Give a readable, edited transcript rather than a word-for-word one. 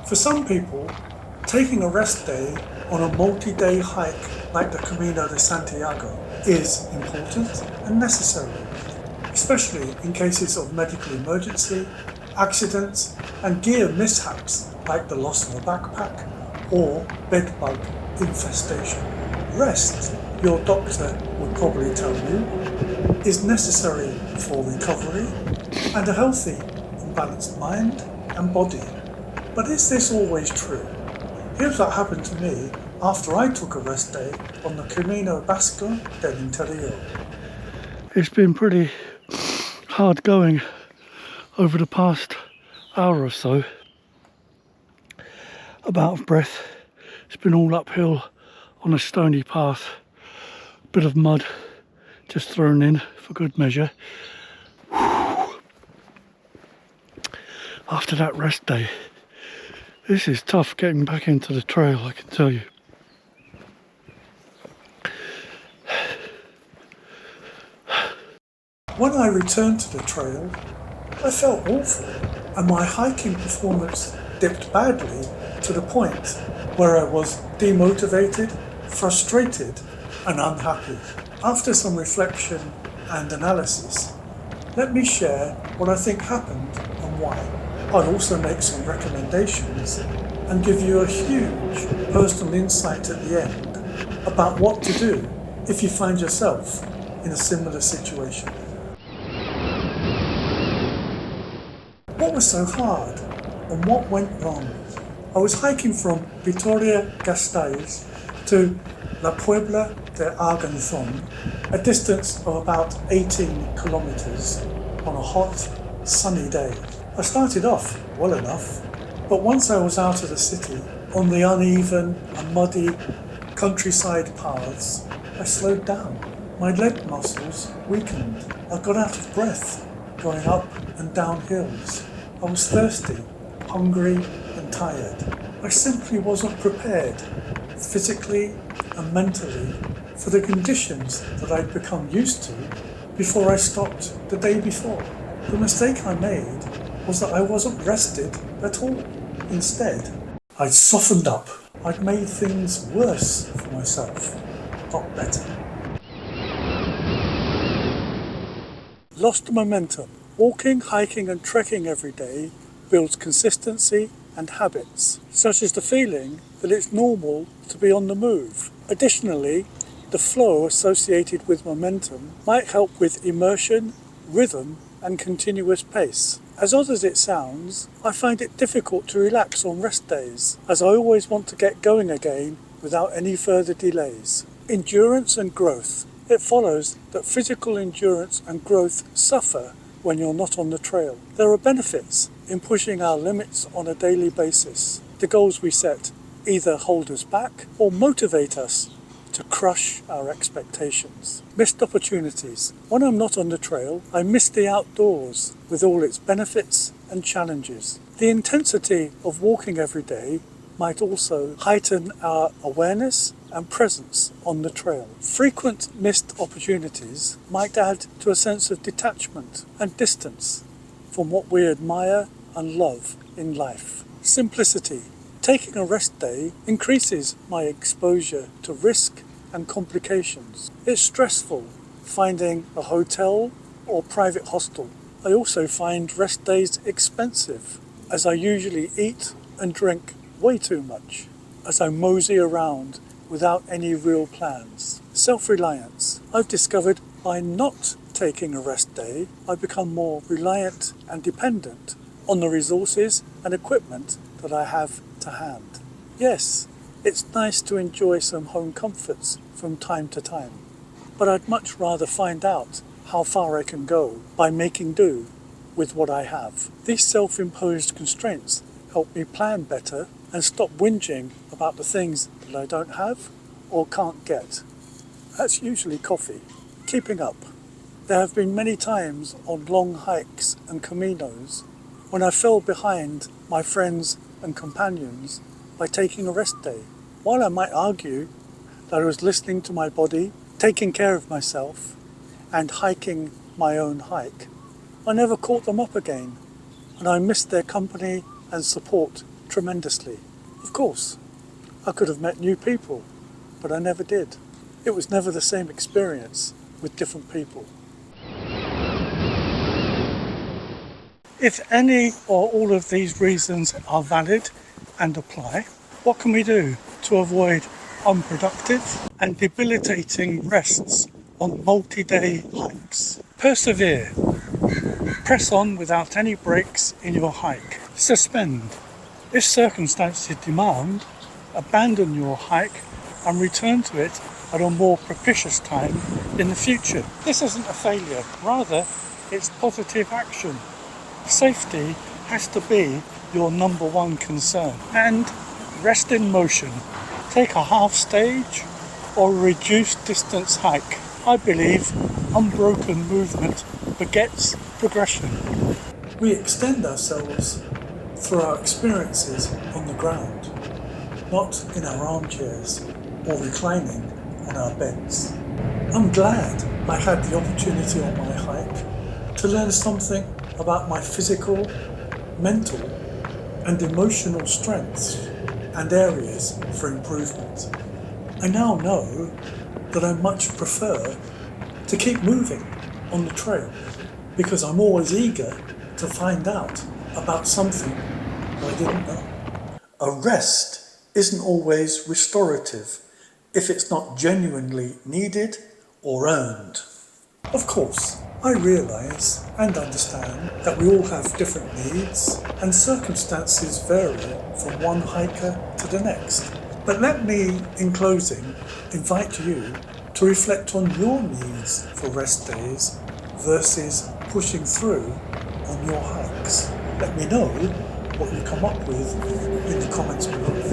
For some people, taking a rest day on a multi-day hike like the Camino de Santiago is important and necessary, especially in cases of medical emergency, accidents, and gear mishaps like the loss of a backpack or bedbug infestation. Rest, your doctor would probably tell you, is necessary for recovery and a healthy and balanced mind and body. But is this always true? Here's what happened to me after I took a rest day on the Camino Vasco del Interior. It's been pretty hard going over the past hour or so. I'm out of breath. It's been all uphill on a stony path. Bit of mud just thrown in for good measure. After that rest day, this is tough getting back into the trail, I can tell you. When I returned to the trail, I felt awful, and my hiking performance dipped badly to the point where I was demotivated, frustrated, and unhappy. After some reflection and analysis, let me share what I think happened and why. I'll also make some recommendations and give you a huge personal insight at the end about what to do if you find yourself in a similar situation. What was so hard and what went wrong? I was hiking from Vitoria-Gasteiz to La Puebla de Arganzon, a distance of about 18 kilometers on a hot, sunny day. I started off well enough, but once I was out of the city, on the uneven and muddy countryside paths, I slowed down. My leg muscles weakened. I got out of breath going up and down hills. I was thirsty, hungry and tired. I simply wasn't prepared, physically and mentally, for the conditions that I'd become used to before I stopped the day before. The mistake I made was that I wasn't rested at all. Instead, I'd softened up. I'd made things worse for myself, not better. Lost momentum. Walking, hiking and trekking every day builds consistency and habits, such as the feeling that it's normal to be on the move. Additionally, the flow associated with momentum might help with immersion, rhythm and continuous pace. As odd as it sounds, I find it difficult to relax on rest days, as I always want to get going again without any further delays. Endurance and growth. It follows that physical endurance and growth suffer when you're not on the trail. There are benefits in pushing our limits on a daily basis. The goals we set either hold us back or motivate us to crush our expectations. Missed opportunities. When I'm not on the trail, I miss the outdoors with all its benefits and challenges. The intensity of walking every day might also heighten our awareness and presence on the trail. Frequent missed opportunities might add to a sense of detachment and distance from what we admire and love in life. Simplicity. Taking a rest day increases my exposure to risk and complications. It's stressful finding a hotel or private hostel. I also find rest days expensive, as I usually eat and drink way too much as I mosey around without any real plans. Self-reliance. I've discovered by not taking a rest day, I become more reliant and dependent on the resources and equipment that I have to hand. Yes, it's nice to enjoy some home comforts from time to time, but I'd much rather find out how far I can go by making do with what I have. These self-imposed constraints help me plan better and stop whinging about the things that I don't have or can't get. That's usually coffee. Keeping up. There have been many times on long hikes and caminos when I fell behind my friends and companions by taking a rest day. While I might argue that I was listening to my body, taking care of myself, and hiking my own hike, I never caught them up again, and I missed their company and support tremendously. Of course, I could have met new people, but I never did. It was never the same experience with different people. If any or all of these reasons are valid and apply, what can we do to avoid unproductive and debilitating rests on multi-day hikes? Persevere. Press on without any breaks in your hike. Suspend. If circumstances demand, abandon your hike and return to it at a more propitious time in the future. This isn't a failure, rather it's positive action. Safety has to be your number one concern. And rest in motion. Take a half stage or a reduced distance hike. I believe unbroken movement begets progression. We extend ourselves through our experiences on the ground, not in our armchairs or reclining on our beds. I'm glad I had the opportunity on my hike to learn something about my physical, mental and emotional strengths and areas for improvement. I now know that I much prefer to keep moving on the trail because I'm always eager to find out about something I didn't know. A rest isn't always restorative if it's not genuinely needed or earned. Of course, I realise and understand that we all have different needs and circumstances vary from one hiker to the next. But let me, in closing, invite you to reflect on your needs for rest days versus pushing through on your hikes. Let me know what you come up with in the comments below.